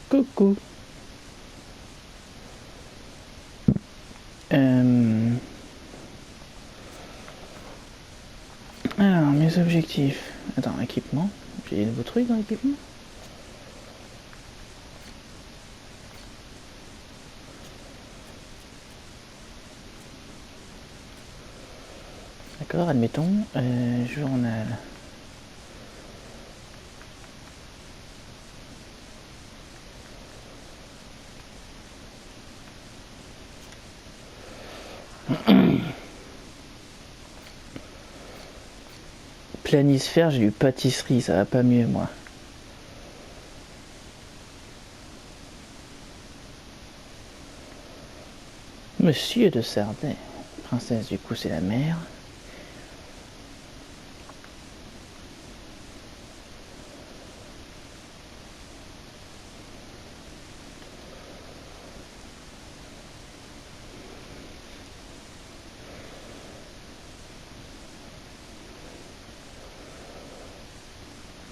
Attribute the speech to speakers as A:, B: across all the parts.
A: Coucou. Alors, mes objectifs. Attends, équipement. J'ai des nouveaux trucs dans l'équipement. D'accord, admettons. Journal. Planisphère, j'ai eu pâtisserie, ça va pas mieux moi. Monsieur de Sardais. Princesse, du coup, c'est la mère.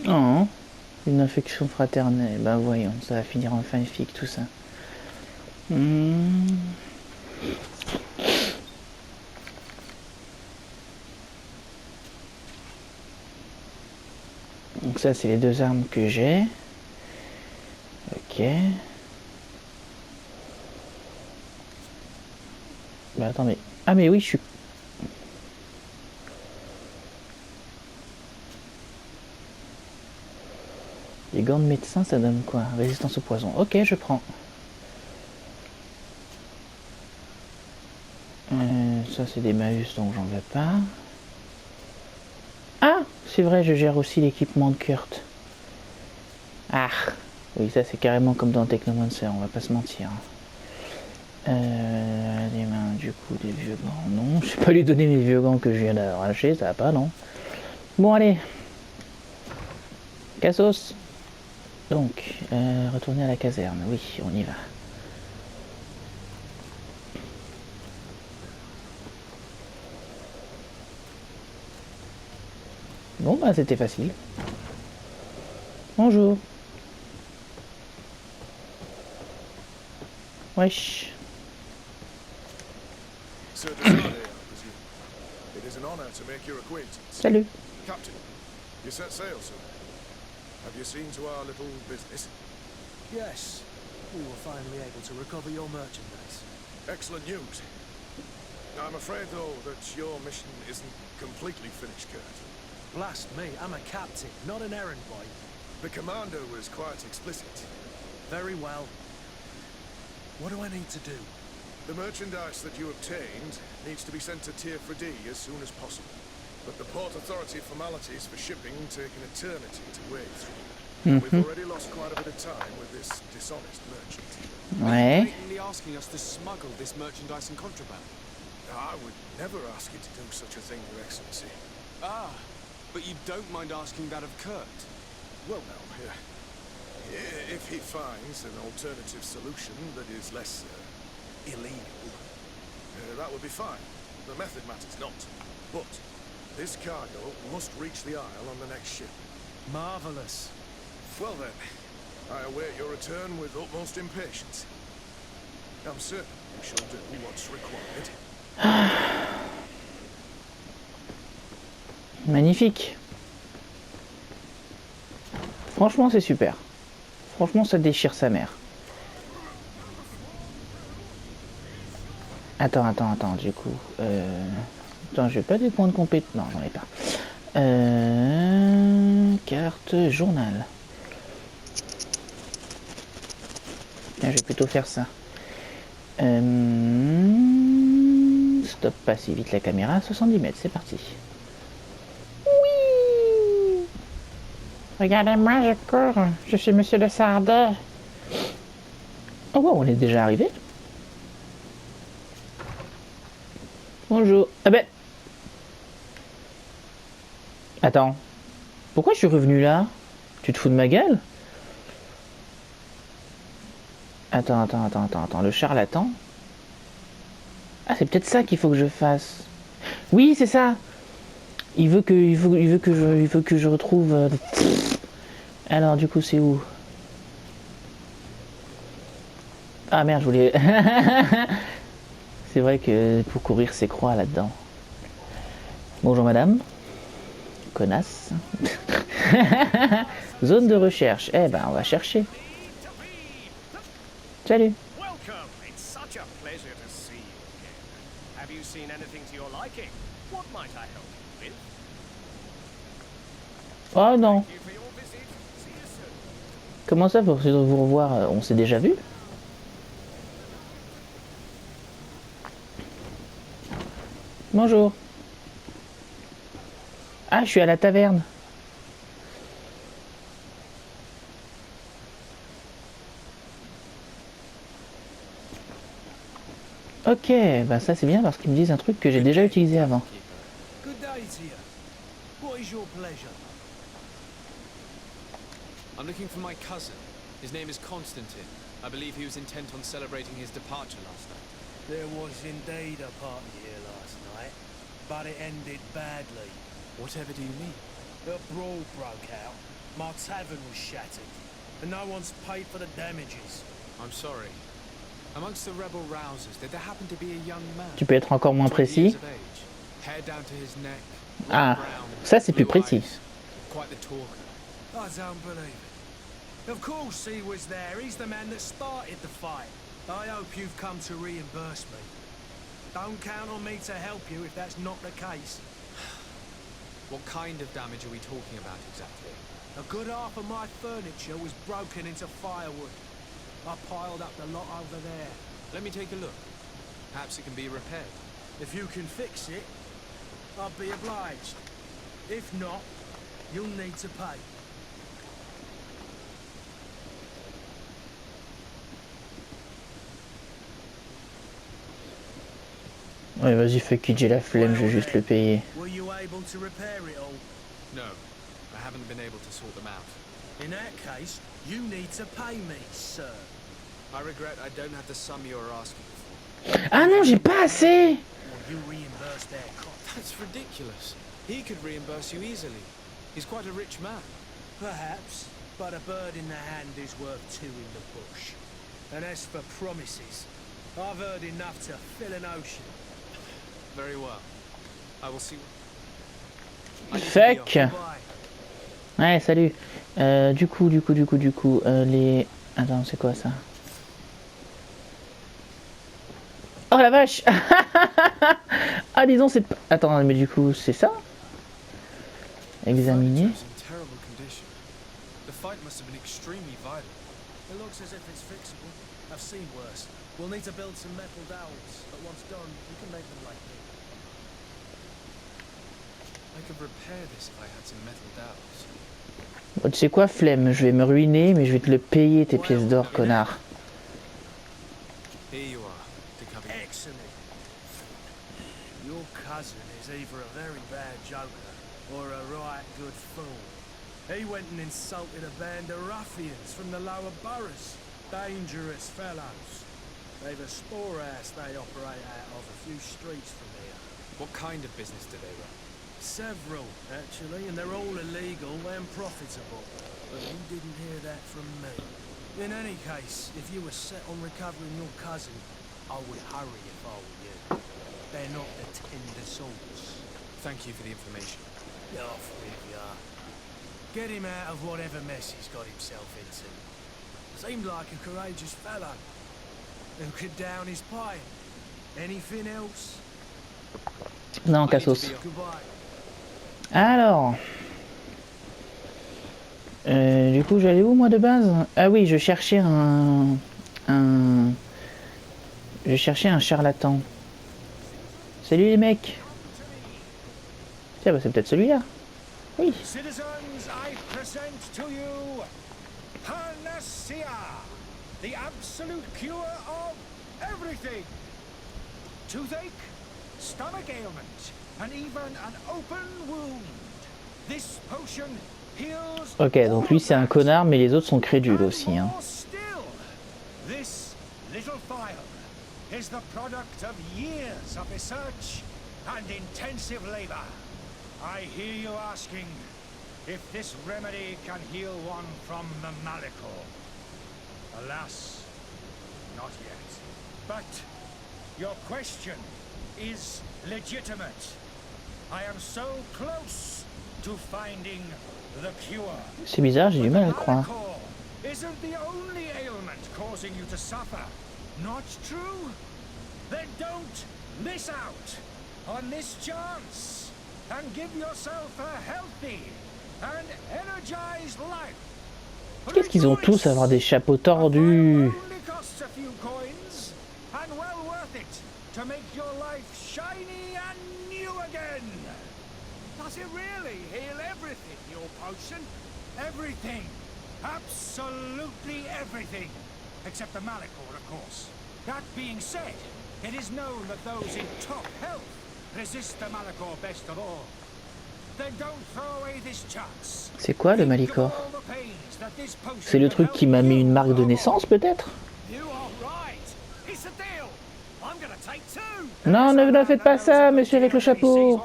A: Oh, une infection fraternelle. Bah voyons, ça va finir en fanfic tout ça. Donc ça, c'est les deux armes que j'ai. Ok. Bah attends, mais... Ah mais oui, je suis... Les gants de médecin, ça donne quoi? Résistance au poison. Ok, je prends. Ça, c'est des Maus, donc j'en veux pas. Ah, c'est vrai, je gère aussi l'équipement de Kurt. Ah, oui, ça, c'est carrément comme dans Technomancer, on va pas se mentir. Les mains, du coup, des vieux gants. Non, je vais pas lui donner mes vieux gants que je viens d'arracher, ça va pas, non. Bon, allez. Cassos. Donc, retourner à la caserne. Oui, on y va. Bon, bah, c'était facile. Bonjour. Wesh. Salut.
B: Captain, you set sail, sir. Have you seen to our little business?
C: Yes. We were finally able to recover your merchandise.
B: Excellent news. I'm afraid, though, that your mission isn't completely finished, Kurt.
C: Blast me, I'm a captain, not an errand boy.
B: The commander was quite explicit.
C: Very well. What do I need to do?
B: The merchandise that you obtained needs to be sent to Tier 4D as soon as possible. But the Port Authority formalities for shipping take an eternity to wade through. We've already lost quite a bit of time with this dishonest merchant.
A: Ouais.
D: Blatantly asking us to smuggle this merchandise and contraband.
B: I would never ask you to do such a thing, Your Excellency.
D: Ah, but you don't mind asking that of Kurt?
B: Well, no. If he finds an alternative solution that is less illegal, that would be fine. The method matters not. But this cargo must reach the Isle on the next ship.
C: Marvelous.
B: Well then, I await your return with utmost impatience. I'm certain you shall do what's required.
A: Magnifique. Franchement, c'est super. Franchement, ça déchire sa mère. Attends, du coup. Attends, j'ai pas des points de compétence. Non, j'en ai pas. Carte journal. Tiens, je vais plutôt faire ça. Stop pas si vite la caméra. 70 mètres, c'est parti. Oui. Regardez-moi, je cours. Je suis Monsieur de Sardais. Oh wow, on est déjà arrivé. Bonjour. Ah ben... Attends. Pourquoi je suis revenu là? Tu te fous de ma gueule? Attends. Le charlatan. Ah, c'est peut-être ça qu'il faut que je fasse. Oui, c'est ça. Il veut que je retrouve... Alors, du coup, c'est où? Ah merde, je voulais... C'est vrai que pour courir, c'est croix là-dedans. Bonjour madame. Connasse. Zone de recherche. Eh ben, on va chercher. Salut.
E: Welcome. It's such a pleasure to see you again. Have you seen anything to your liking? What might I help you with?
A: Oh non.
E: Thank you for your visit. See you soon.
A: Comment ça, pour vous revoir? On s'est déjà vu? Bonjour. Ah, je suis à la taverne. Ok, bah ça c'est bien parce qu'ils me disent un truc que j'ai déjà utilisé avant.
C: Good day to you. What is your pleasure?
D: I'm looking for my cousin. His name is Constantine. I believe he was intent on celebrating his departure last night.
C: There was indeed a party here last night, but it ended badly.
D: Whatever do you mean?
C: A brawl broke out. My tavern was shattered, and no one's paid for the damages.
D: I'm sorry. Amongst the rebel rousers, did there happen to be a young man?
A: Tu peux être encore moins
D: 20 years
A: précis?
D: of age, hair down to his neck,
A: Ah,
D: brown,
A: ça c'est plus
D: blue
A: précis.
D: eyes, quite the talker.
C: I don't believe it. Of course he was there. He's the man that started the fight. I hope you've come to reimburse me. Don't count on me to help you if that's not the case.
D: What kind of damage are we talking about exactly?
C: A good half of my furniture was broken into firewood. I piled up the lot over there.
D: Let me take a look. Perhaps it can be repaired.
C: If you can fix it, I'll be obliged. If not, you'll need to pay.
A: Ouais, vas-y, fuck it, j'ai la flemme, je vais juste le payer.
C: Were you able to repair it all?
D: No, I haven't been able to sort them out.
C: In that case, you need to pay me, sir.
D: I regret I don't have the sum you are asking for.
A: Ah non, j'ai pas assez!
C: Or you reimburse their cost.
D: That's ridiculous. He could reimburse you easily. He's quite a rich man.
C: Perhaps, but a bird in the hand is worth two in the bush. And as for promises, I've heard enough to fill an ocean.
D: Very well. I will see. I need to be
A: Fuck!
D: off.
C: Bye.
A: Ouais, salut. Du coup, les... Attends, c'est quoi ça? Oh la vache! Ah, disons, c'est... Attends, mais du coup, c'est ça? Examiner.
D: Furniture is in terrible condition. The fight must have been extremely violent.
C: It looks as if it's fixable. I've seen worse. We'll need to build some metal dowels, but once done, we can make them like new.
D: I could repair this if I had some metal dowels.
A: Bon, tu sais quoi, flemme, je vais me ruiner, mais je vais te le payer, tes pièces d'or, connard.
D: Here you are, to cover you.
C: Excellent. Your cousin is either a very bad joker or a right good fool. He went and insulted a band of ruffians from the lower boroughs. Dangerous fellows. They've a storehouse they operate out of a few streets from here.
D: What kind of business do they run?
C: Several, actually, and they're all illegal and profitable. But you didn't hear that from me. In any case, if you were set on recovering your cousin, I would hurry if I were you. They're not the tender sorts.
D: Thank you for the information.
C: Get off with ya. Get him out of whatever mess he's got himself into. Seemed like a courageous fellow who could down his pipe. Anything else?
A: Non, Cassos.
C: Goodbye.
A: Alors... du coup, j'allais où, moi, de base? Ah oui, je cherchais Je cherchais un charlatan. Salut, les mecs! Tiens, bah, c'est peut-être celui-là. Oui.
E: Citizens, I present to you Panacea, the absolute cure of everything. Toothache, stomach ailment, and even an open wound. This potion heals.
A: Ok, donc lui, c'est un connard, mais les autres sont crédules aussi, hein.
E: More still, this little phial is the product of years of research and intensive labor. I hear you asking if this remedy can heal one from the malady. Alas, not yet. But your question is legitimate. I am so close to finding the cure.
A: C'est bizarre, j'ai du mal à le croire.
E: Malachor isn't the only ailment causing you to suffer. Not true? Then don't miss out on this chance and give yourself a healthy and energized life.
A: Qu'est-ce qu'ils ont tous à avoir des chapeaux tordus?
E: Only costs a few coins and well worth it to make your life shiny and new again.
C: Does it really heal everything, your potion?
E: Everything. Absolutely everything. Except the Malachor, of course. That being said, it is known that those in top health resist the Malachor best of all. Then don't throw away this chance.
A: C'est quoi le Malachor? C'est le truc qui m'a mis une marque de naissance peut-être?
C: You are right. It's a deal. I'm gonna take two.
A: Non, ne faites pas ça, monsieur avec le chapeau.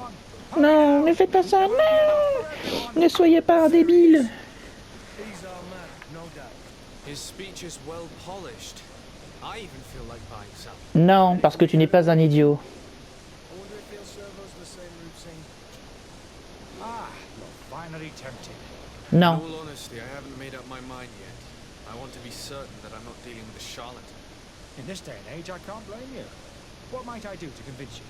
A: Non, ne faites pas ça, non. Ne soyez pas un débile.
C: These are mad, no doubt.
D: His speech is well polished. I even feel like buying some.
A: Non, parce que tu n'es pas un idiot.
C: I wonder if they'll serve us the same routine.
E: Ah, you're finally tempted.
A: Non.
D: In all honesty, I haven't made up my mind yet. I want to be certain that I'm not dealing with a charlatan.
E: In this day and age, I can't blame you. What might I do to convince you?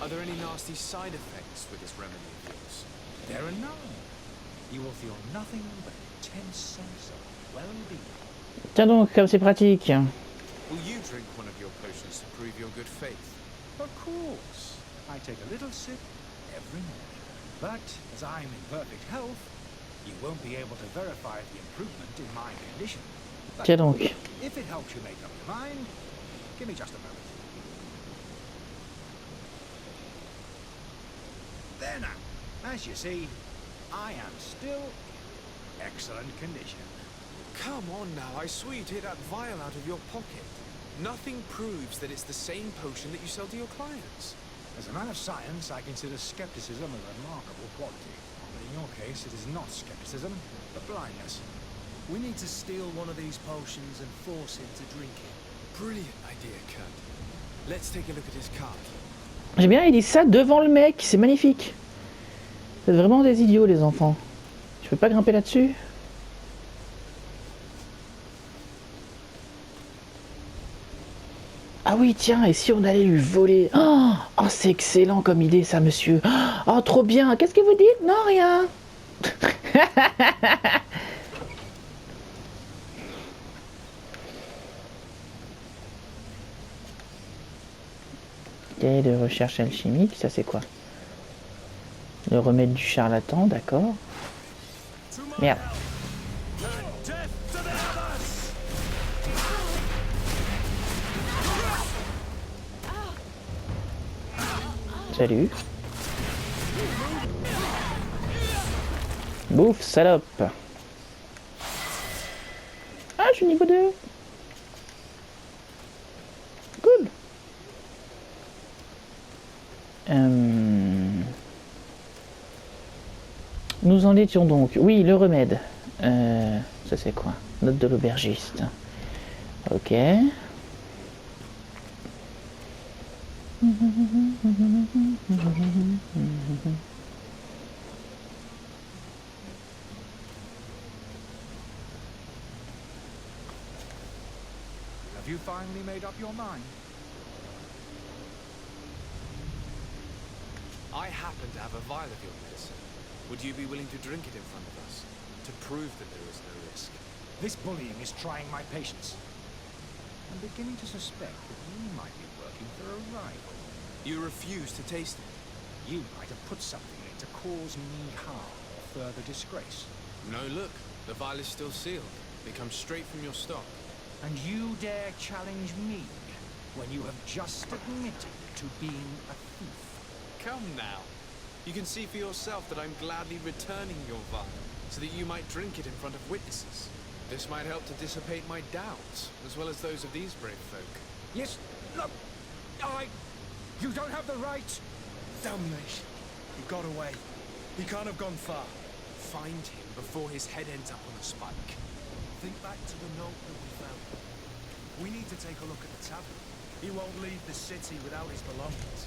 D: Are there any nasty side effects with this remedy of yours?
E: There are none. You will feel nothing but intense sense of well-being.
A: Tiens donc, comme c'est pratique.
D: Will you drink one of your potions to prove your good faith?
E: Of course. I take a little sip every morning. But as I'm in perfect health, you won't be able to verify the improvement in my condition. But
A: Tiens donc.
E: if it helps you make up your mind, give me just a moment. There now. As you see, I am still in excellent condition.
D: Come on now, I swear you take that vial out of your pocket. Nothing proves that it's the same potion that you sell to your clients.
E: As a man of science, I consider skepticism a remarkable quality. But in your case, it is not skepticism, but blindness.
C: We need to steal one of these potions and force him to drink it.
D: Brilliant idea, Kurt. Let's take a look at his card.
A: J'ai bien dit ça devant le mec, c'est magnifique. C'est vraiment des idiots les enfants. Je peux pas grimper là-dessus? Ah oui, tiens, et si on allait lui voler? Oh, oh c'est excellent comme idée ça, monsieur. Oh, trop bien. Qu'est-ce que vous dites? Non, rien. Cahier de recherche alchimique, ça c'est quoi? Le remède du charlatan, d'accord. Merde. Salut. Bouffe, salope. Ah, je suis niveau 2. Cool. Nous en étions donc. Oui, le remède. Ça c'est quoi? Note de l'aubergiste. Ok.
E: Have you finally made up your mind?
D: I happen to have a vial of your medicine. Would you be willing to drink it in front of us? To prove that there is no risk?
E: This bullying is trying my patience. I'm beginning to suspect that you might be working for a rival.
D: You refuse to taste it?
E: You might have put something in it to cause me harm or further disgrace.
D: No, look. The vial is still sealed. It comes straight from your stock.
E: And you dare challenge me when you have just admitted to being a thief.
D: Come now. You can see for yourself that I'm gladly returning your vial, so that you might drink it in front of witnesses. This might help to dissipate my doubts, as well as those of these brave folk.
E: Yes, look, you don't have the right.
C: Damnation. He got away. He can't have gone far.
D: Find him before his head ends up on a spike.
C: Think back to the note that we found. We need to take a look at the tavern. He won't leave the city without his belongings.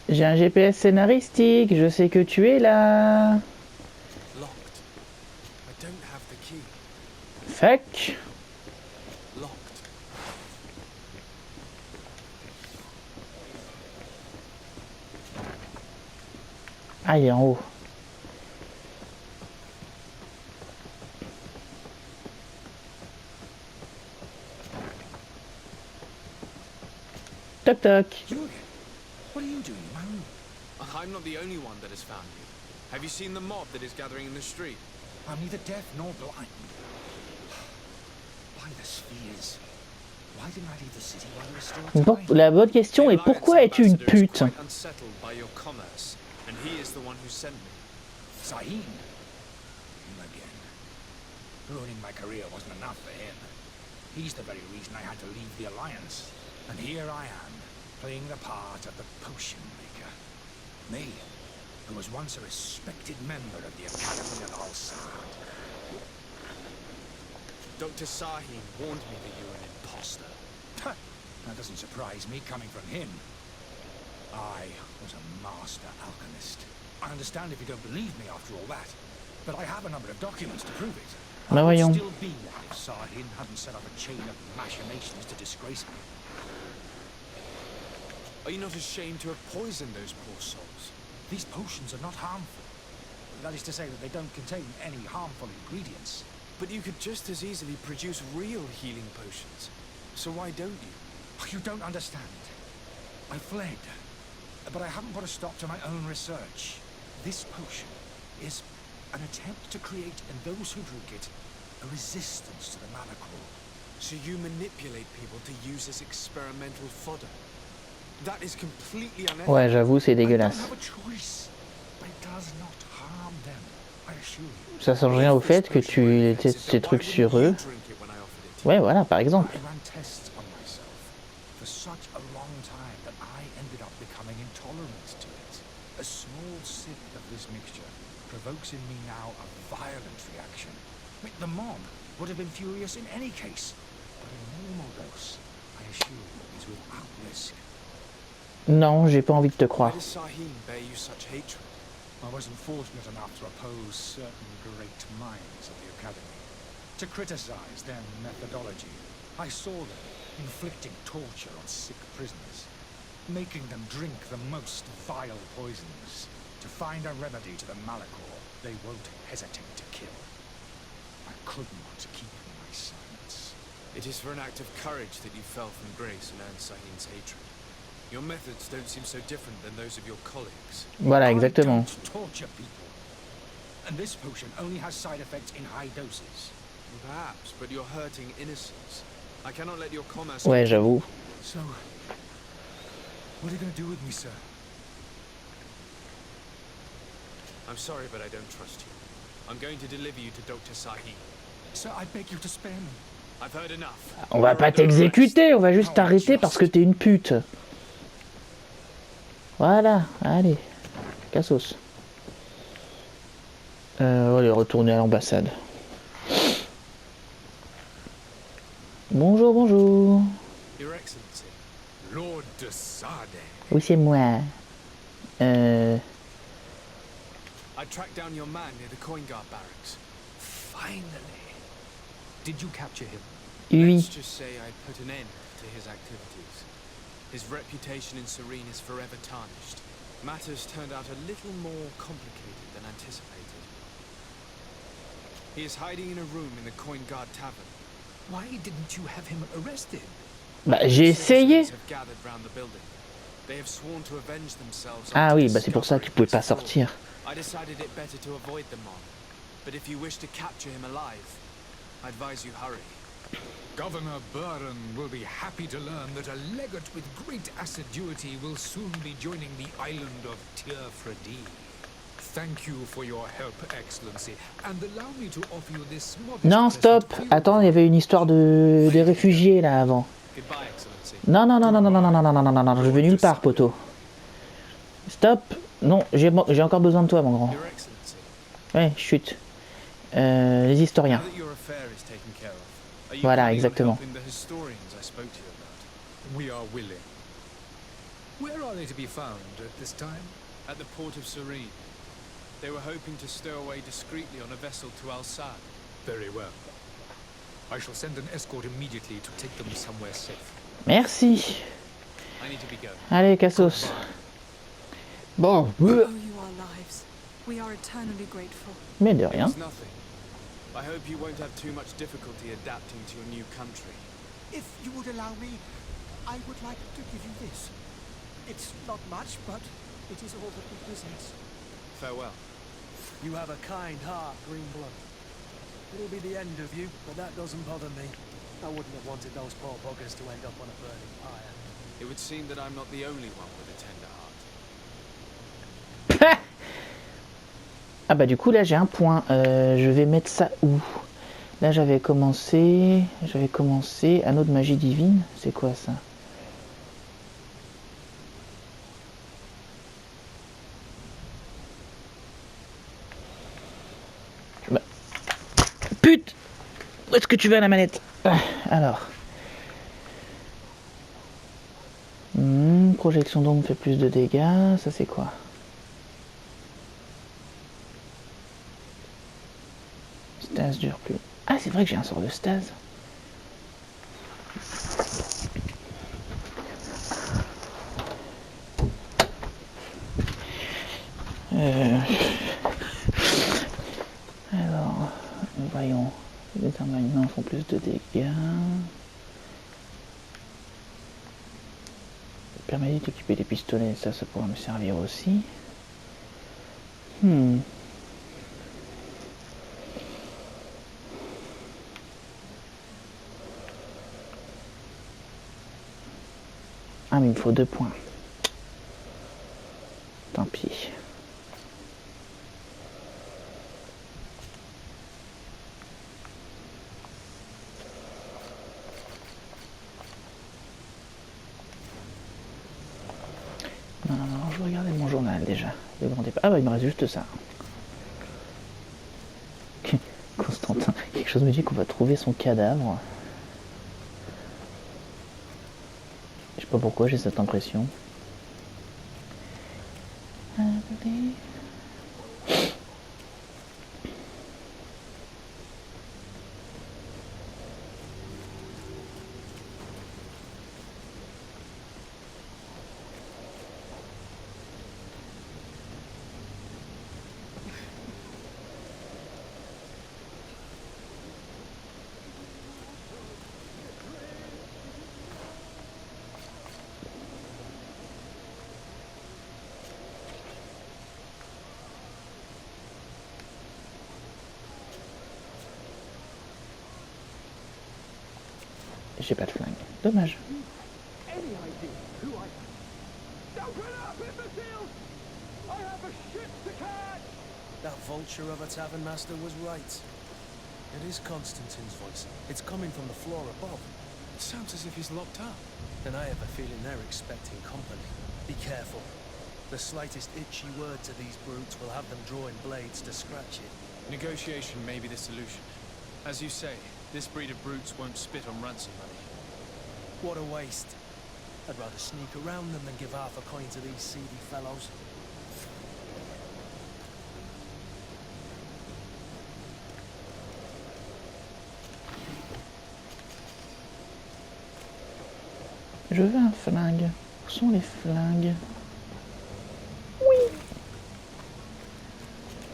A: J'ai un GPS scénaristique, je sais que tu es là.
D: Locked. I don't have the key.
A: Fuck.
D: Locked.
A: Ah, il est en haut. Toc toc.
E: What are you doing, man?
D: I'm not the only one that has found you. Have you seen the mob that is gathering in the street?
E: I'm neither deaf nor blind. By the spheres. Why didn't I leave the city while there was still time?
A: La bonne question est pourquoi es-tu une pute?
D: Quite unsettled by your commerce, and he is the one who sent me.
E: Sahim. Him again. Ruining my career wasn't enough for him. He's the very reason I had to leave the Alliance. And here I am, playing the part of the potion maker. Me, who was once a respected member of the Academy of Al-Sad.
D: Dr. Sahim warned me that you were an imposter.
E: That doesn't surprise me coming from him. I was a master alchemist. I understand if you don't believe me after all that, but I have a number of documents to prove it.
A: Bah
E: I would
A: voyons.
E: still be one if Sahim hadn't set up a chain of machinations to disgrace me.
D: Are you not ashamed to have poisoned those poor souls?
E: These potions are not harmful. That is to say that they don't contain any harmful ingredients.
D: But you could just as easily produce real healing potions. So why don't you?
E: You don't understand. I fled, but I haven't put a stop to my own research. This potion is an attempt to create in those who drink it a resistance to the malachor.
D: So you manipulate people to use as experimental fodder. That is completely unethical.
A: Ouais, j'avoue, c'est
E: I don't
A: dégueulasse.
E: have a choice, but it does not harm them, I assure you.
A: Ça change rien au fait que tu testes tes trucs sur eux. Ouais, voilà, par exemple.
E: I ran tests on myself for such a long time that I ended up becoming intolerant to it. A small sip of this mixture provokes in me now a violent reaction. The mob would have been furious in any case, but a normal dose, I assure you, is without risk.
A: Non, j'ai pas envie de te
D: Why
A: croire.
D: does Sahim bear you such hatred?
E: I wasn't fortunate enough to oppose certain great minds of the Academy, to criticize their methodology. I saw them inflicting torture on sick prisoners, making them drink the most vile poisons. To find a remedy to the malachor, they won't hesitate to kill. I could not keep my silence.
D: It is for an act of courage that you fell from grace and earned Sahim's hatred. Your methods don't seem so different than those of your colleagues.
A: Voilà,
E: I
A: exactement.
E: don't torture people. And this potion only has side effects in high doses.
D: Perhaps, but you're hurting innocents. I cannot let your commerce...
A: Ouais, j'avoue.
E: So, what are you going to do with me, sir?
D: I'm sorry, but I don't trust you. I'm going to deliver you to Dr. Sahim.
E: Sir, I beg you to spare me.
D: I've heard enough.
A: On va pas t'exécuter, on va juste t'arrêter parce que t'es une pute. Voilà, allez. Cassos. On va aller retourner à l'ambassade. Bonjour, bonjour.
D: Your Excellency.
C: Lord de Sade.
A: Oui, c'est moi.
D: I tracked down your man near the coin guard barracks.
C: Finally. Did you capture him?
A: Oui.
D: Let's just say I put an end to his activities. His reputation in Serene is forever tarnished. Matters turned out a little more complicated than anticipated. He is hiding in a room in the Coin Guard Tavern.
C: Why didn't you have him arrested?
A: Bah, j'ai essayé.
D: Citizens have gathered round the building. They have sworn to avenge themselves.
A: Ah
D: after
A: oui, bah c'est pour ça
D: discovering
A: qu'il pouvait pas
D: his fraud.
A: sortir.
D: I decided it better to avoid the mob. But if you wish to capture him alive, I advise you hurry.
F: Governor Burren will be happy to learn that a legate with great assiduity will soon be joining the island of Tirfredi. Thank you for your help, Excellency, and allow me to offer you this modest
A: Non, stop.
F: present for your
A: Attends, il y avait une histoire des réfugiés là avant.
D: Goodbye, Excellency.
A: Non, non, non, non, non, non, non, non, non, non, non, non, non, je vais nulle part, poteau. Stop. Non, j'ai encore besoin de toi, mon grand.
D: Your Excellency,
A: Ouais, chut. Les historiens.
D: now that your affair is taken care of, are you
A: Voilà,
D: planning on
A: exactement.
D: helping the historians I spoke to you about?
F: We are willing. Where are they to be found at this time?
D: At the port of Serene. They were hoping to stow away discreetly on a vessel to Al-Sad.
F: Very well. I shall send an escort immediately to take them somewhere safe.
A: Merci.
D: I need to be going.
A: Allez, Cassos. Bon.
G: We owe you our lives. We are eternally grateful.
A: Mais de rien.
D: It's nothing. I hope you won't have too much difficulty adapting to your new country.
E: If you would allow me, I would like to give you this. It's not much, but it is all that we possess.
D: Farewell.
C: You have a kind heart, Greenblood. It'll be the end of you, but that doesn't bother me. I wouldn't have wanted those poor buggers to end up on a burning pyre.
D: It would seem that I'm not the only one with a tender heart.
A: Ah bah du coup là j'ai un point. Je vais mettre ça où? Là j'avais commencé anneau de magie divine. C'est quoi ça? Bah. Pute! Où est-ce que tu vas la manette? Alors. Projection d'ombre fait plus de dégâts. Ça c'est quoi? Stase dure plus. Ah c'est vrai que j'ai un sort de stase. Alors, voyons. Les armements font plus de dégâts. Permet d'équiper des pistolets, ça pourra me servir aussi. Ah mais il me faut 2 points. Tant pis. Non, je regardais mon journal déjà. Le grand départ. Ah bah il me reste juste ça. Constantin, quelque chose me dit qu'on va trouver son cadavre. Je sais pas pourquoi j'ai cette impression. J'ai pas de flingue. Dommage.
C: That vulture of a tavern master was right. It is Constantine's voice. It's coming from the floor above.
D: It sounds as if he's locked up.
C: And I have a feeling they're expecting company. Be careful. The slightest itchy word to these brutes will have them drawing blades to scratch it.
D: Negotiation may be the solution. As you say, this breed of brutes won't spit on ransom money.
C: What a waste. I'd rather sneak around them than give half a coin to these seedy fellows.
A: Je veux un flingue. Où sont les flingues?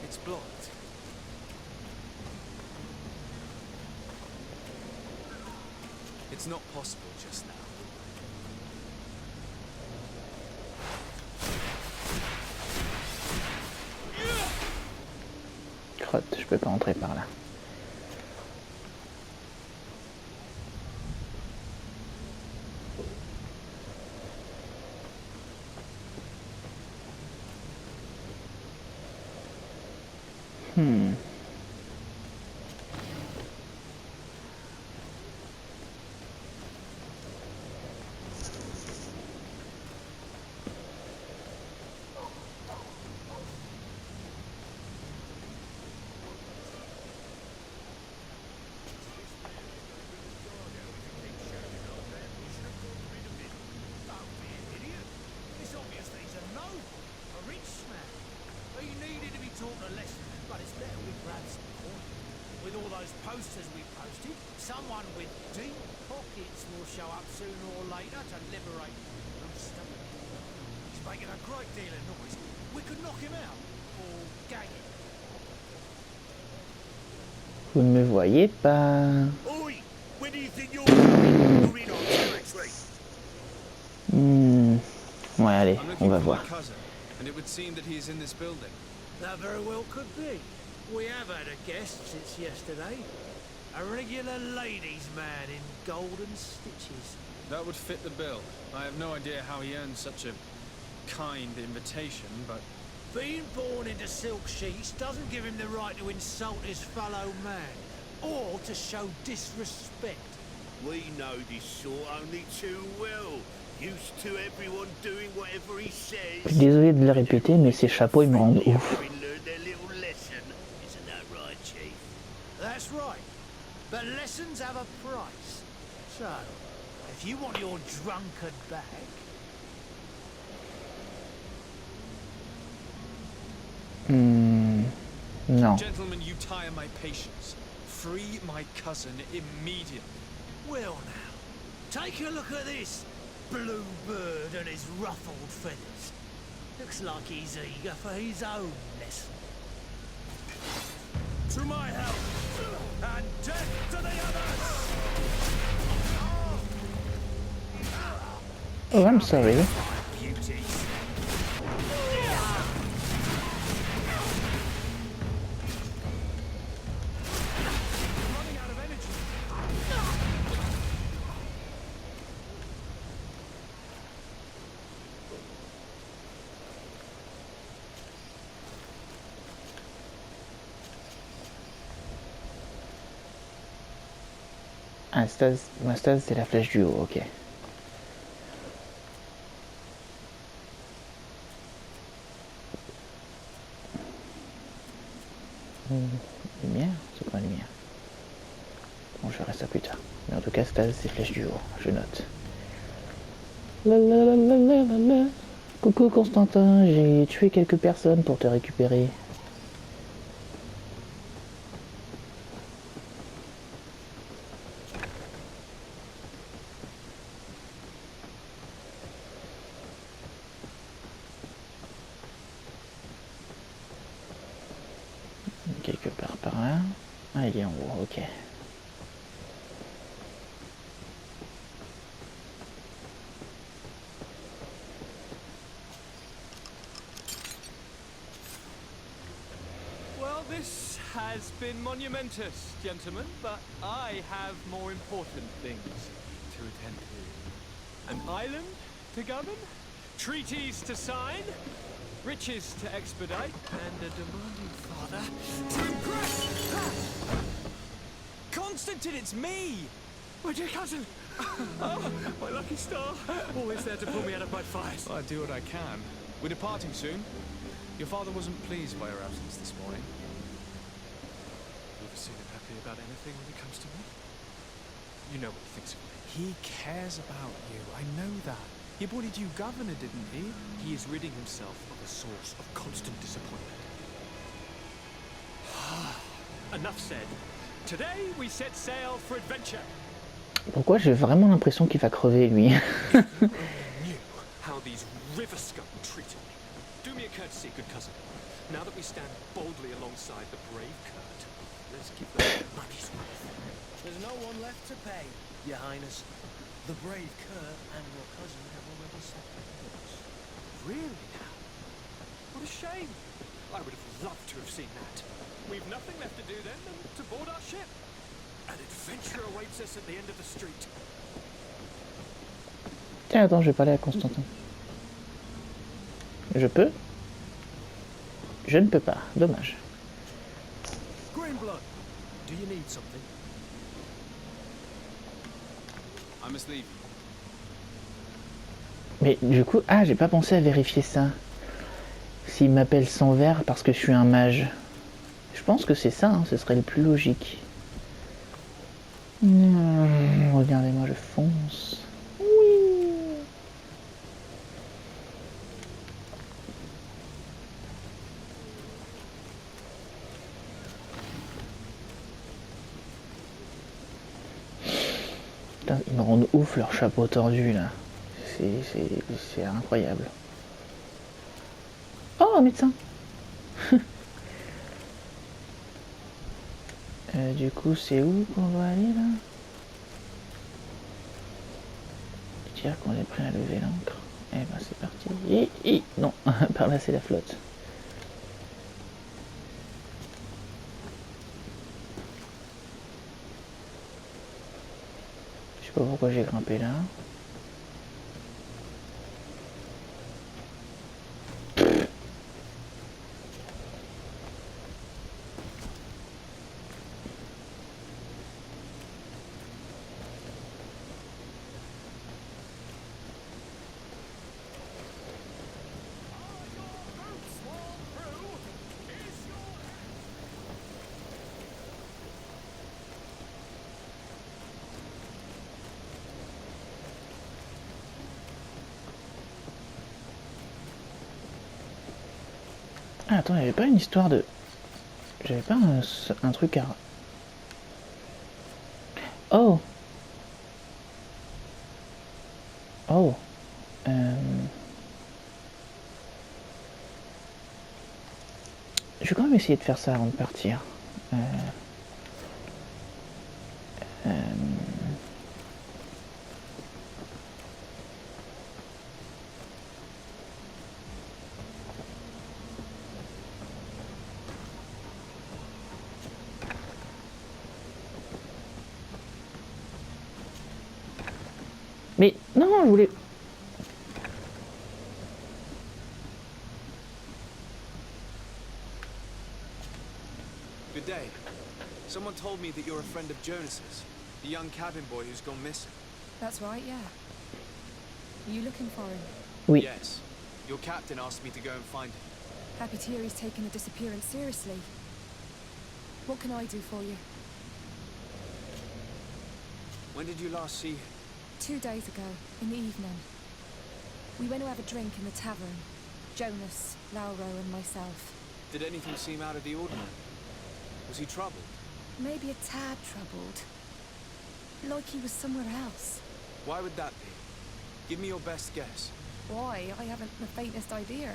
C: It's blocked.
D: It's not possible just now.
A: Crotte, je peux pas entrer par là.
E: those posters we posted, someone with deep pockets will show up sooner or later to liberate those stubborn. He's making a great deal of noise. We could knock him out or gag him.
A: Vous ne me voyez pas.
B: Oi! When do you think you're in on territory?
A: Ouais, allez,
D: I'm
A: on
D: looking
A: va
D: for my
A: voir.
D: cousin, and it would seem that he's in this building.
E: That very well could be. We have had a guest since yesterday. A regular ladies' man in golden stitches.
D: That would fit the bill. I have no idea how he earned such a kind invitation, but
E: Being born into silk sheets doesn't give him the right to insult his fellow man, or to show disrespect.
H: We know this sort only too well. Used to everyone doing whatever he says.
A: Je suis désolé de le répéter, mais ces chapeaux ils me rendent ouf.
H: Learned their little lesson. Isn't that right, Chief?
E: That's right. But lessons have a price. So, if you want your drunkard back,
A: Non.
D: gentlemen, you tire my patience. Free my cousin immediately.
E: well now, take a look at this blue bird and his ruffled feathers. Looks like he's eager for his own lesson. To my help, and death to the others!
A: Oh, I'm sorry.
E: Beauties.
C: Running out of energy.
A: Ah, ma stase c'est la flèche du haut, ok. Lumière? C'est quoi lumière? Bon, je verrai ça plus tard. Mais en tout cas, stase c'est flèche du haut, je note. La la la la la la la. Coucou Constantin, j'ai tué quelques personnes pour te récupérer. Quelque part par là. Ah, il est en haut, ok.
C: Well, this has been monumentous, gentlemen, but I have more important things to attend to. An island to govern, treaties to sign, riches to expedite, and a demanding father to impress. Constantine, it's me! My dear cousin! Oh, my lucky star! Always there to pull me out of my fires.
D: Well, I do what I can. We're departing soon. Your father wasn't pleased by your absence this morning.
C: You ever seen him happy about anything when it comes to me? You know what he thinks of me.
D: He cares about you. I know that. He appointed you governor, didn't he?
C: He is ridding himself of a source of constant disappointment. Enough said. Today we set sail for adventure.
A: Pourquoi j'ai vraiment l'impression qu'il va crever lui?
C: Knew how these river scum treated me. Do me a courtesy, good cousin. Now that we stand boldly alongside the brave Kurt, let's give them their money's worth.
E: There's no one left to pay, Your Highness. The brave Kurt and your cousin have already set their books.
C: Really now? What a shame. I would have loved to have seen that. We've nothing left to do then than to board our ship. An adventure awaits us at the end of the street.
A: Tiens, attends, je vais parler à Constantin. Je peux? Je ne peux pas, dommage.
C: Greenblood, do you need something?
D: I must leave.
A: Mais du coup, ah, j'ai pas pensé à vérifier ça. S'il m'appelle sans verre parce que je suis un mage. Je pense que c'est ça, hein, ce serait le plus logique. Regardez-moi, je fonce. Oui. Putain, ils me rendent ouf leur chapeau tordu là. C'est incroyable. Oh, un médecin. Du coup, c'est où qu'on doit aller là? Dire qu'on est prêt à lever l'ancre. Eh ben c'est parti. Non, par là c'est la flotte. Je sais pas pourquoi j'ai grimpé là. Ah, attends, il n'y avait pas une histoire de... J'avais pas un truc à... Oh. Oh. Je vais quand même essayer de faire ça avant de partir. Mais non, je voulais...
D: Good day. Someone told me that you're a friend of Jonas's, the young cabin boy who's gone missing.
G: That's right, yeah. Are you looking for him?
A: Oui.
D: Yes. Your captain asked me to go and find him.
G: Happy to hear he's taken the disappearance seriously. What can I do for you?
D: When did you last see him?
G: 2 days ago, in the evening. We went to have a drink in the tavern. Jonas, Lauro and myself.
D: Did anything seem out of the ordinary? Was he troubled?
G: Maybe a tad troubled. Like he was somewhere else.
D: Why would that be? Give me your best guess.
G: Why? I haven't the faintest idea.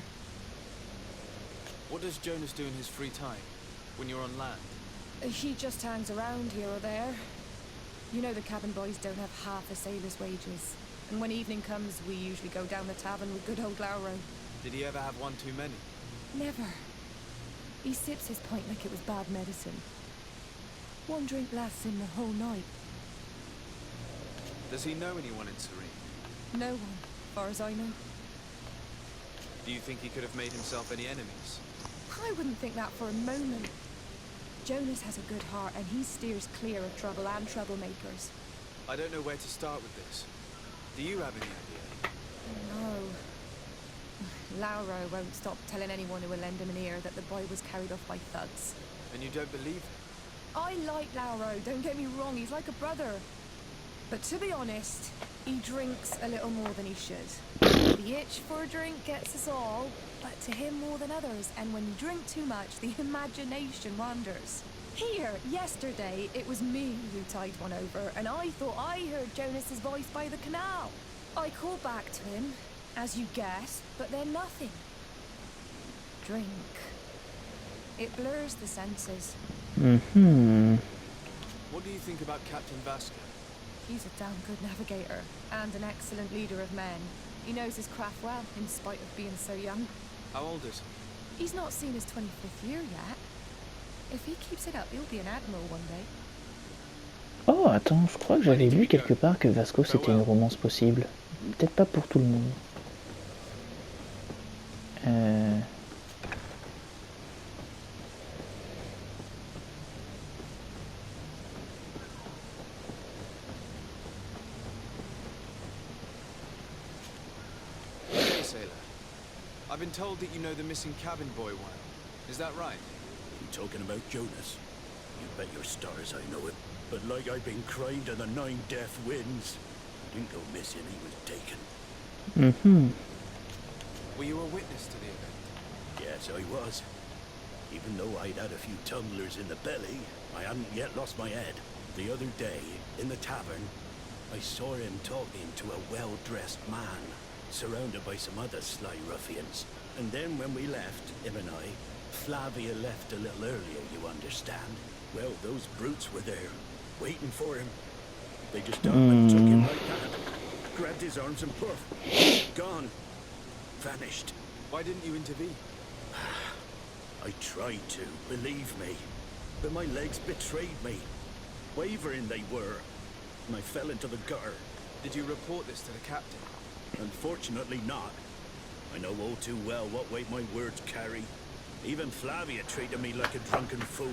D: What does Jonas do in his free time, when you're on land?
G: He just hangs around here or there. You know the cabin boys don't have half a sailor's wages. And when evening comes, we usually go down the tavern with good old Lauro.
D: Did he ever have one too many?
G: Never. He sips his pint like it was bad medicine. One drink lasts him the whole night.
D: Does he know anyone in Serene?
G: No one, far as I know.
D: Do you think he could have made himself any enemies?
G: I wouldn't think that for a moment. Jonas has a good heart and he steers clear of trouble and troublemakers.
D: I don't know where to start with this. Do you have any idea?
G: No. Lauro won't stop telling anyone who will lend him an ear that the boy was carried off by thugs.
D: And you don't believe him?
G: I like Lauro, don't get me wrong, he's like a brother. But to be honest, he drinks a little more than he should. The itch for a drink gets us all, but to him more than others, and when you drink too much, the imagination wanders. Here, yesterday, it was me who tied one over, and I thought I heard Jonas's voice by the canal. I called back to him, as you guessed, but then nothing. Drink. It blurs the senses.
A: Mm-hmm.
D: What do you think about Captain Vasco?
G: He's a damn good navigator, and an excellent leader of men. He knows his craft well, in spite of being so young.
D: How old is he?
G: He's not seen his 25th year yet. If he keeps it up, he'll be an admiral one day.
A: Oh, attends, je crois que j'avais lu quelque part que Vasco c'était une romance possible. Peut-être pas pour tout le monde.
D: Hey, sailor. I've been told that you know the missing cabin boy well. Is that right?
H: You talking about Jonas? You bet your stars I know him. But like I've been crying to the 9 deaf winds, he didn't go missing, he was taken.
A: Mm-hmm.
D: Were you a witness to the event?
H: Yes, I was. Even though I'd had a few tumblers in the belly, I hadn't yet lost my head. The other day, in the tavern, I saw him talking to a well-dressed man, surrounded by some other sly ruffians. And then when we left, him and I, Flavia left a little earlier, you understand? Well, those brutes were there, waiting for him. They just took him like that. Grabbed his arms and poof, gone. Vanished.
D: Why didn't you intervene?
H: I tried to, believe me. But my legs betrayed me. Wavering they were. And I fell into the gutter.
D: Did you report this to the captain?
H: Unfortunately not. I know all too well what weight my words carry. Even Flavia treated me like a drunken fool.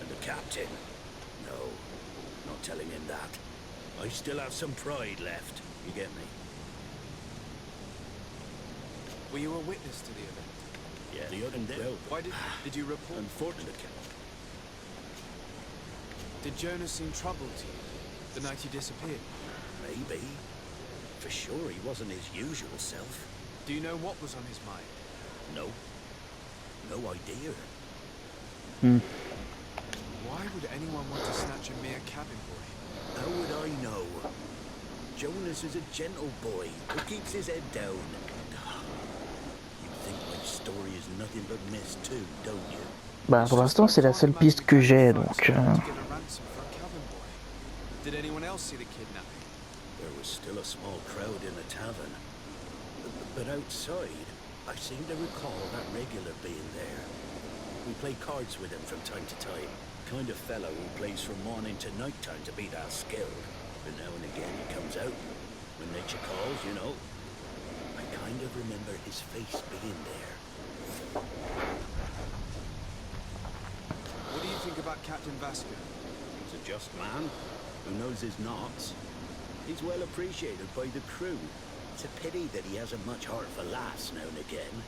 H: And the captain? No, not telling him that. I still have some pride left. You get me?
D: Were you a witness to the event?
H: Yeah, the other day. Well,
D: Why did you report?
H: Unfortunately.
D: Did Jonas seem troubled to you the night he disappeared?
H: Maybe. For sure he wasn't his usual self.
D: Do you know what was on his mind?
H: No. No idea.
D: Why would anyone want to snatch a mere cabin boy?
H: How would I know? Jonas is a gentle boy who keeps his head down. You think my story is nothing but mist too, don't you?
A: Bah pour l'instant c'est la seule piste que j'ai donc.
D: Did anyone else see the kidnapping?
H: There was still a small crowd in the tavern. But outside, I seem to recall that regular being there. We play cards with him from time to time. Kind of fellow who plays from morning to night time to be that skilled. But now and again he comes out. When nature calls, you know. I kind of remember his face being there.
D: What do you think about Captain Vasco?
H: He's a just man who knows his knots. He's well appreciated by the crew. It's a pity that he hasn't much heart for laughs now and again.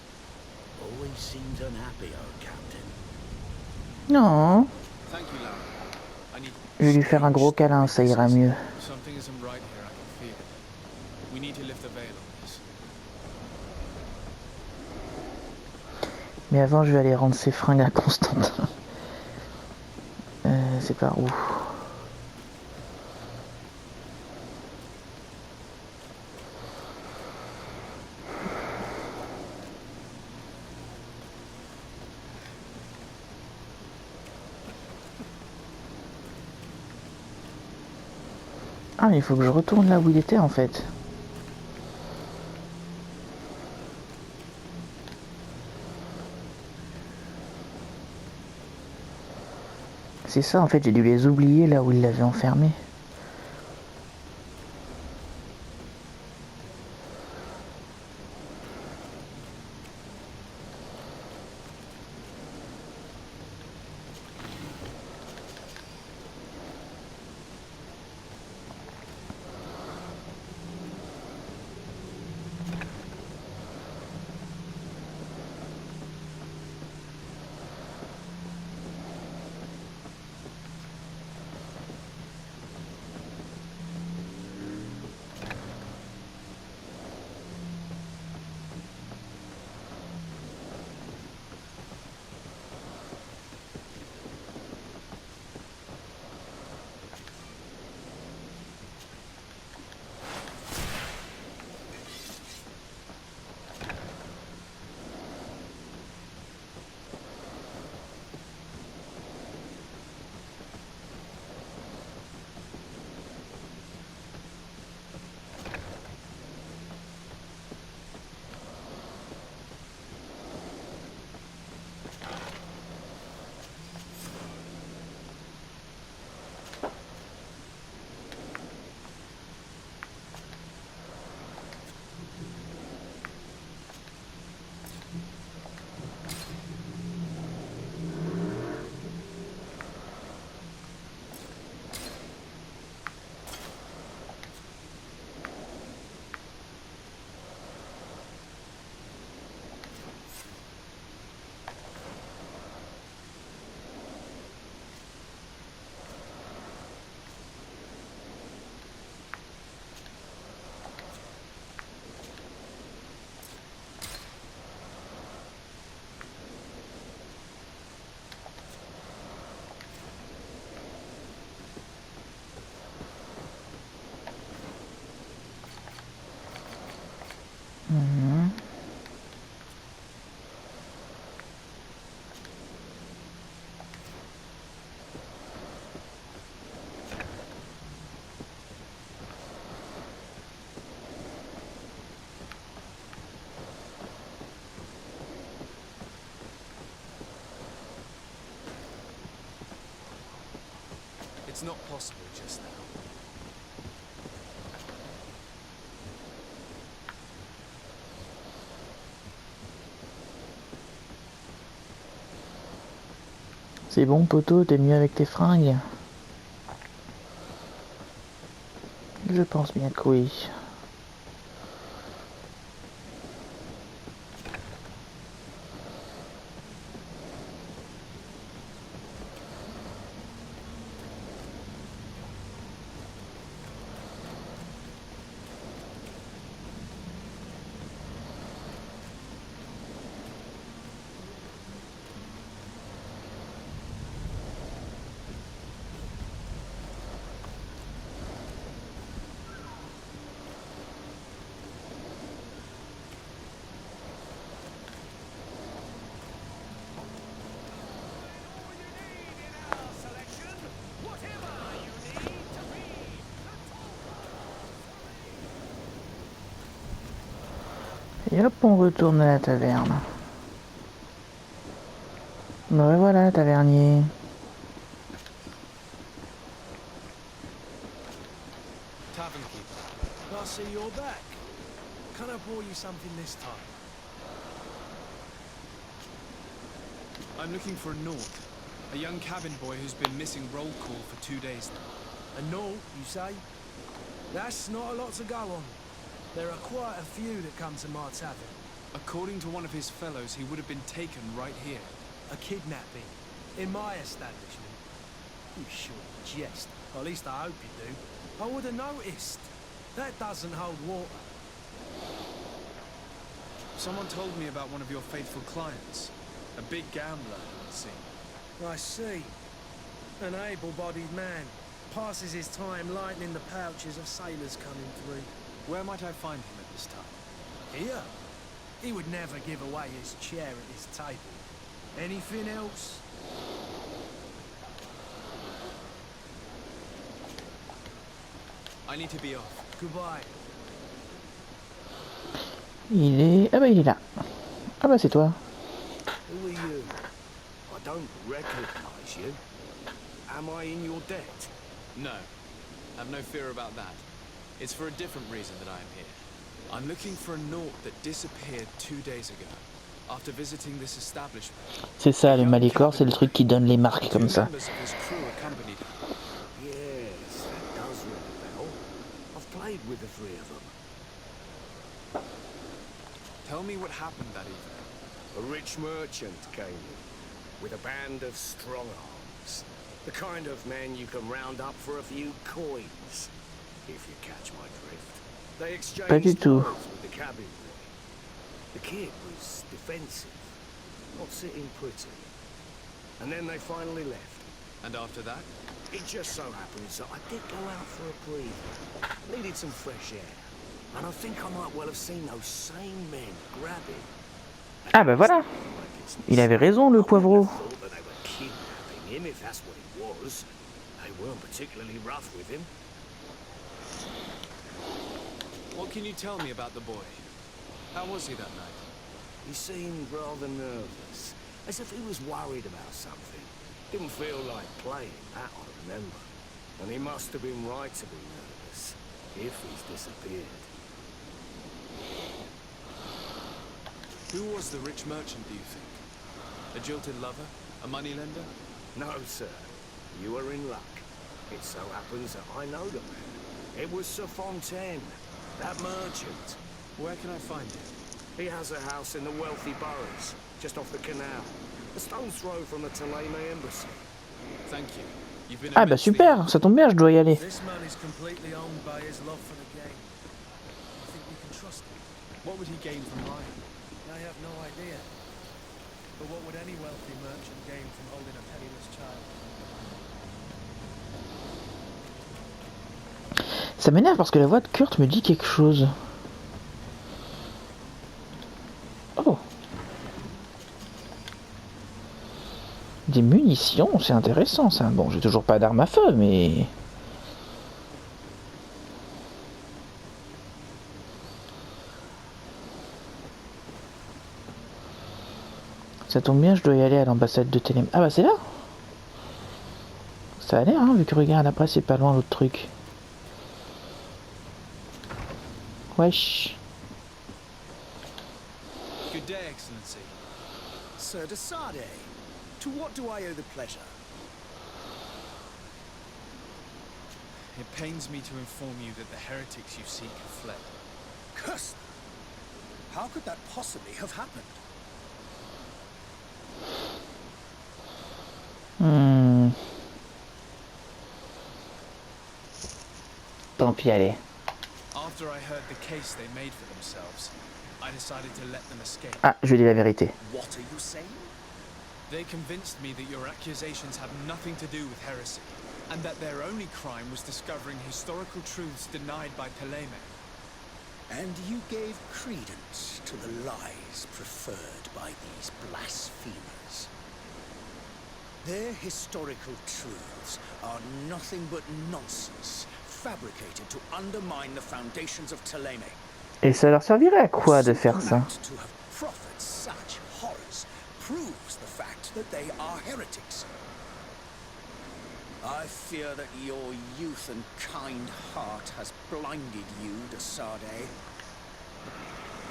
H: Always seems unhappy, our captain.
A: Non.
D: Thank you, Lara. I need...
A: Je vais lui faire un gros câlin, ça ira mieux.
D: Something isn't right here, I can feel it. We need to lift the veil on this.
A: Mais avant je vais aller rendre ses fringues à Constantin. C'est par où? Ah mais il faut que je retourne là où il était en fait. C'est ça en fait, j'ai dû les oublier là où il l'avait enfermé. Mhm.
D: It's not possible just now.
A: C'est bon, poteau, t'es mieux avec tes fringues? Je pense bien que oui. Et hop, on retourne à la taverne. Me voilà, tavernier.
D: Tavern keeper.
C: I see you're back. Can I pour you something this time?
D: I'm looking for a Nord, a young cabin boy who's been missing roll call for 2 days now.
C: A no, you say? That's not a lot to go on. There are quite a few that come to my tavern.
D: According to one of his fellows, he would have been taken right here.
C: A kidnapping. In my establishment. You sure jest. Or at least I hope you do. I would have noticed. That doesn't hold water.
D: Someone told me about one of your faithful clients. A big gambler, it would seem.
C: I see. An able-bodied man. Passes his time lightening the pouches of sailors coming through.
D: Where might I find him at this time?
C: Here? He would never give away his chair at his table. Anything else?
D: I need to be off.
C: Goodbye.
A: Il est... Ah bah il est là. Ah bah c'est toi.
H: Who are you? I don't recognize you. Am I in your debt?
D: No. Have no fear about that. It's for a different reason that I am here. I'm looking for a Nord that disappeared 2 days ago. After visiting this establishment.
A: C'est ça, le Malécor, c'est le truc qui donne les marques comme ça.
D: Members of his crew accompanied him.
H: Yes, that does ring a bell. I've played with the three of them.
D: Tell me what happened that evening.
H: A rich merchant came in, with a band of strong arms. The kind of men you can round up for a few coins, if you catch my drift. They
A: Pas du
H: exchanged
A: tout.
H: words with the cabin boy. The kid was defensive, not sitting pretty. And then they finally left.
D: And after that?
H: It just so happens that I did go out for a breather. Needed some fresh air. And I think I might well have seen those same men grabbing.
A: Ah bah voilà. Il avait raison, le poivreau.
H: Thought that they were kidnapping him, if that's what it was. They weren't particularly rough with him.
D: What can you tell me about the boy? How was he that night?
H: He seemed rather nervous, as if he was worried about something. Didn't feel like playing, that I remember. And he must have been right to be nervous, if he's disappeared.
D: Who was the rich merchant, do you think? A jilted lover? A moneylender?
H: No, sir. You are in luck. It so happens that I know the man. It was Sir Fontaine, that merchant.
D: Where can I find him?
H: He has a house in the wealthy boroughs, just off the canal. A stone's throw from the Taleme embassy.
D: Thank you. You've been
A: Ah bah
D: immensely
A: super,
D: helpful.
A: ça tombe bien, je dois y aller.
C: This man is completely owned by his love for the game. I think we can trust him.
D: What would he gain from lying?
C: I have no idea. But what would any wealthy merchant gain from holding a penniless child?
A: Ça m'énerve parce que la voix de Kurt me dit quelque chose. Oh. Des munitions, c'est intéressant ça. Bon, j'ai toujours pas d'arme à feu, mais... Ça tombe bien, je dois y aller à l'ambassade de Télém. Ah bah c'est là. Ça a l'air, hein, vu que regarde, après c'est pas loin l'autre truc. Wesh.
C: Good day, Excellency.
E: Sir de Sade, to what do I owe the pleasure?
C: It pains me to inform you that the heretics you seek have fled.
E: Curse them! How could that possibly have happened?
A: Tant pis, allez.
C: After I heard the case they made for themselves, I decided to let them escape.
A: Ah, je lui dis la vérité.
E: What are you saying?
C: They convinced me that your accusations have nothing to do with heresy, and that their only crime was discovering historical truths denied by Ptolemy.
E: And you gave credence to the lies preferred by these blasphemers. Their historical truths are nothing but nonsense, fabricated to undermine the foundations of Ptolemy.
A: Et ça leur servirait à quoi de faire ça?
E: To have proffered such horrors proves the fact that they are heretics. I fear that your youth and kind heart has blinded you, de Sade.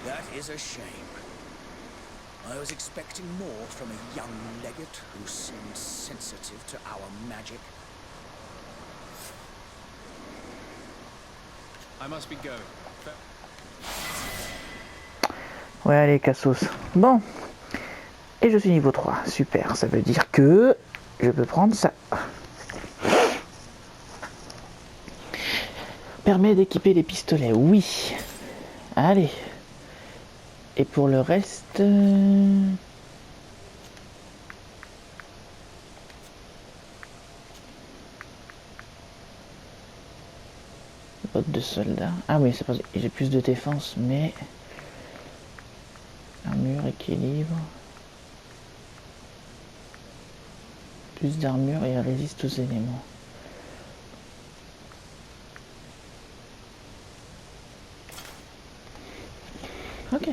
E: That is a shame. I was expecting more from a young legate who seemed sensitive to our magic.
C: I must be going.
A: Ouais, allez, Cassos. Bon. Et je suis niveau 3. Super, ça veut dire que je peux prendre ça. Permet d'équiper les pistolets, oui. Allez. Et pour le reste... Bottes de soldat. Ah oui, c'est parce que j'ai plus de défense, mais... Armure, équilibre... Plus d'armure et elle résiste aux éléments. Ok.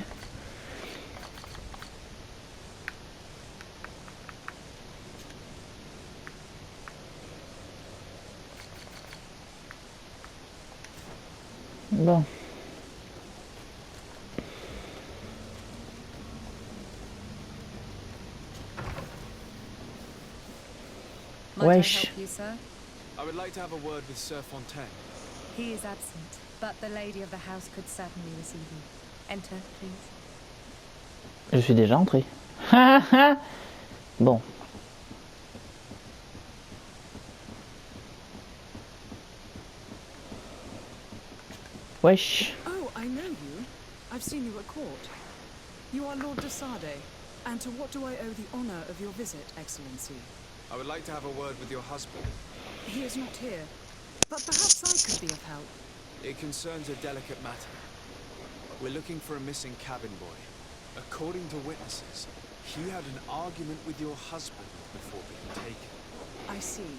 A: Bon. Wesh.
D: I would like to have a word with Sir Fontaine.
G: He is absent, but the lady of the house could certainly receive you. Enter, please.
A: Je suis déjà entré. Bon. Wesh.
I: Oh, I know you. I've seen you at court. You are Lord de Sade. And to what do I owe the honor of your visit, Excellency?
D: I would like to have a word with your husband.
I: He is not here. But perhaps I could be of help.
D: It concerns a delicate matter. We're looking for a missing cabin boy. According to witnesses, he had an argument with your husband before being taken.
I: I see.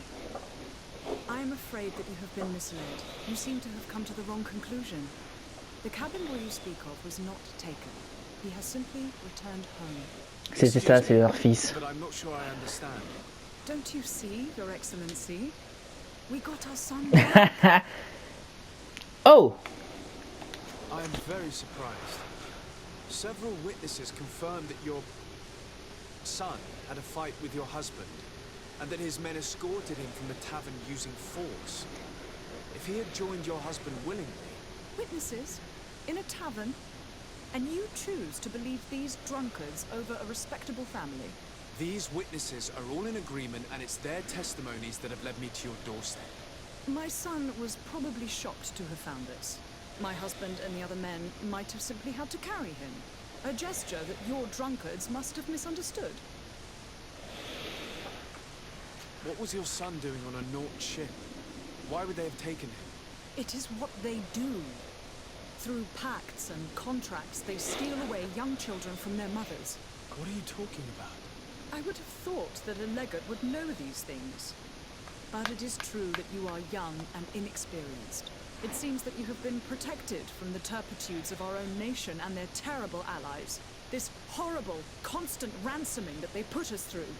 I: I am afraid that you have been misled. You seem to have come to the wrong conclusion. The cabin boy you speak of was not taken. He has simply returned home.
A: C'était ça, c'est leur fils.
D: But I'm not sure I understand.
I: Don't you see, Your Excellency? We got our son back.
A: Oh!
D: I am very surprised. Several witnesses confirmed that your son had a fight with your husband, and that his men escorted him from the tavern using force. If he had joined your husband willingly...
I: Witnesses? In a tavern? And you choose to believe these drunkards over a respectable family?
D: These witnesses are all in agreement, and it's their testimonies that have led me to your doorstep.
I: My son was probably shocked to have found this. My husband and the other men might have simply had to carry him. A gesture that your drunkards must have misunderstood.
D: What was your son doing on a Naut ship? Why would they have taken him?
I: It is what they do. Through pacts and contracts, they steal away young children from their mothers.
C: What are you talking about?
I: I would have thought that a legate would know these things. But it is true that you are young and inexperienced. It seems that you have been protected from the turpitudes of our own nation and their terrible allies. This horrible, constant ransoming that they put us through.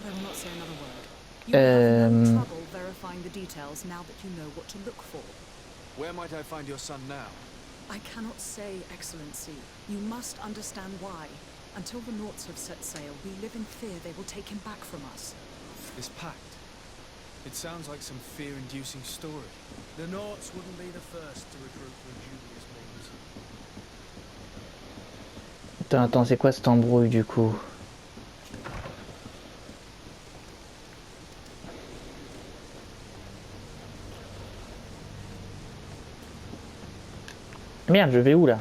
I: But I will not say another word. You will have no trouble verifying the details now that you know what to look for.
D: Where might I find your son now?
I: I cannot say, Excellency. You must understand why. Until the Naughts have set sail, we live in fear they will take him back from us.
D: This pact. It sounds like some fear-inducing story.
C: The Naughts wouldn't be the first to recruit from dubious means.
A: Attends, c'est quoi cette embrouille du coup? Merde, je vais où là?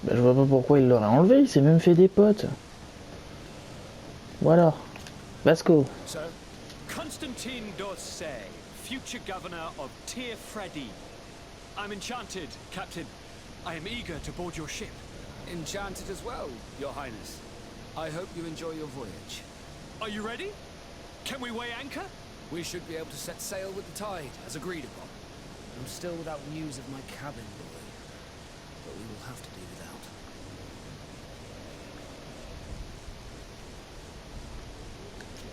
A: Bah, je vois pas pourquoi il l'aurait enlevé, il s'est même fait des potes. Ou alors, Vasco.
J: Sir, Constantine d'Orsay, future governor of Tir-Fredi. I'm enchanted, Captain. I am eager to board your ship.
K: Enchanted as well, Your Highness. I hope you enjoy your voyage.
J: Are you ready? Can we weigh anchor?
K: We should be able to set sail with the tide, as agreed upon. I'm still without news of my cabin boy, but we will have to do without.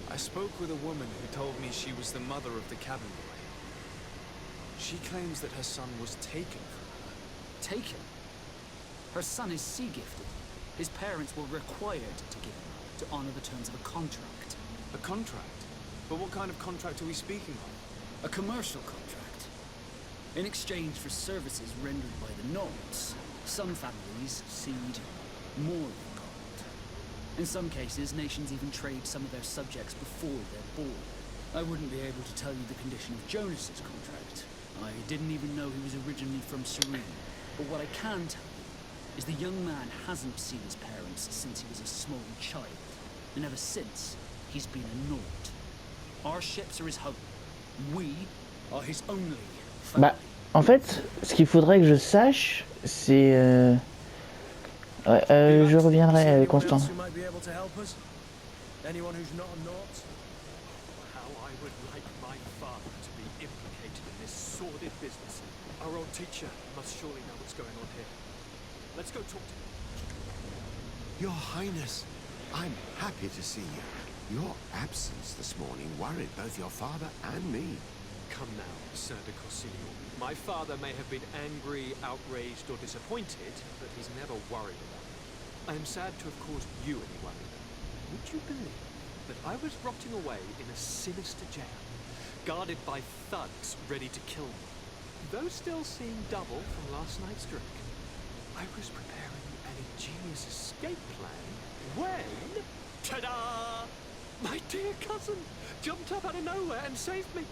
D: I spoke with a woman who told me she was the mother of the cabin boy. She claims that her son was taken from her.
K: Taken? Her son is sea-gifted. His parents were required to give him to honor the terms of a contract.
D: A contract? But what kind of contract are we speaking of?
K: A commercial contract. In exchange for services rendered by the Naughts, some families cede more than gold. In some cases, nations even trade some of their subjects before they're born. I wouldn't be able to tell you the condition of Jonas's contract. I didn't even know he was originally from Serene. But what I can tell you is the young man hasn't seen his parents since he was a small child. And ever since, he's been a Naught. Our ships are his home. We are his only family.
A: Bah, en fait, ce qu'il faudrait que je sache, c'est... je reviendrai, Constant.
C: Anyone who's not a Naught?
J: How I would like my father to be implicated in this sordid business. Our old teacher must surely know what's going on here. Let's go talk to him.
L: Your Highness, I'm happy to see you. Your absence this morning worried both your father and me.
J: Come now, Sir de Corsini. My father may have been angry, outraged, or disappointed, but he's never worried about me. I am sad to have caused you any worry. Would you believe that I was rotting away in a sinister jail, guarded by thugs ready to kill me? Though still seeing double from last night's drink, I was preparing an ingenious escape plan when... Ta-da! My dear cousin jumped up out of nowhere and saved me.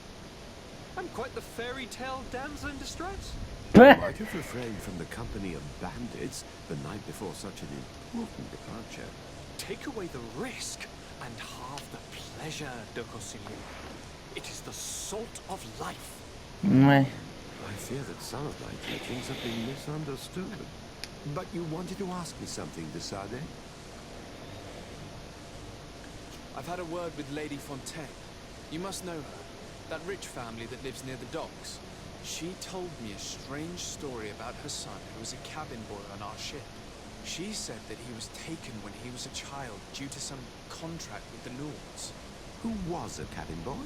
J: I'm quite the fairy tale damsel in distress.
L: You might have refrained from the company of bandits the night before such an important departure.
J: Take away the risk and halve the pleasure, de Corsini. It is the salt of life.
A: Ouais.
L: I fear that some of my teachings have been misunderstood. But you wanted to ask me something, de Sade?
D: I've had a word with Lady Fontaine. You must know her. That rich family that lives near the docks. She told me a strange story about her son who was a cabin boy on our ship. She said that he was taken when he was a child due to some contract with the Naughts.
L: Who was a cabin boy?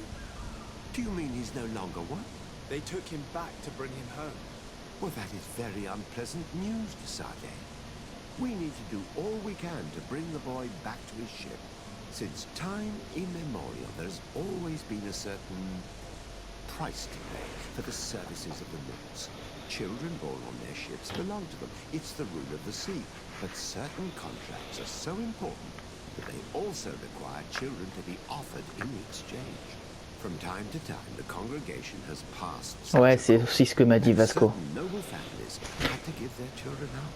L: Do you mean he's no longer one?
D: They took him back to bring him home.
L: Well, that is very unpleasant news, de Sade. We need to do all we can to bring the boy back to his ship. Since time immemorial, there has always been a certain price to pay for the services of the Naughts. Children born on their ships belong to them. It's the rule of the sea. But certain contracts are so important that they also require children to be offered in exchange. From time to time, the congregation has passed.
A: Ouais, c'est aussi ce que m'a dit Vasco.
L: Noble families had to give their children up.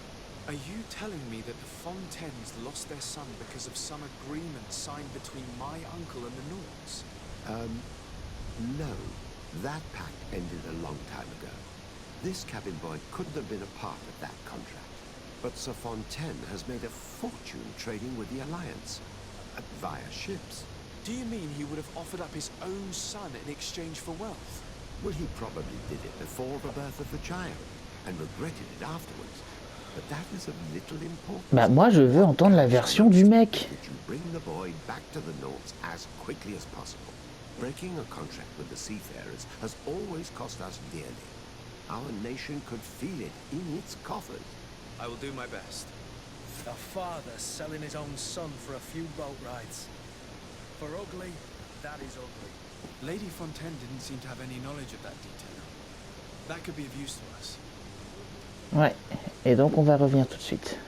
D: Are you telling me that the Fontaines lost their son because of some agreement signed between my uncle and the Nords?
L: No. That pact ended a long time ago. This cabin boy couldn't have been a part of that contract. But Sir Fontaine has made a fortune trading with the Alliance, via ships.
D: Do you mean he would have offered up his own son in exchange for wealth?
L: Well, he probably did it before the birth of the child, and regretted it afterwards. But that is of little importance.
A: Bah moi je veux entendre la version du mec.
L: That you bring the boy back to the Nords as quickly as possible. Breaking a contract with the seafarers has always cost us dearly. Our nation could feel it in its coffers.
D: I will do my best.
C: A father selling his own son for a few boat rides. For ugly, that is ugly.
D: Lady Fontaine didn't seem to have any knowledge of that detail. That could be of use to us.
A: Ouais, et donc on va revenir tout de suite.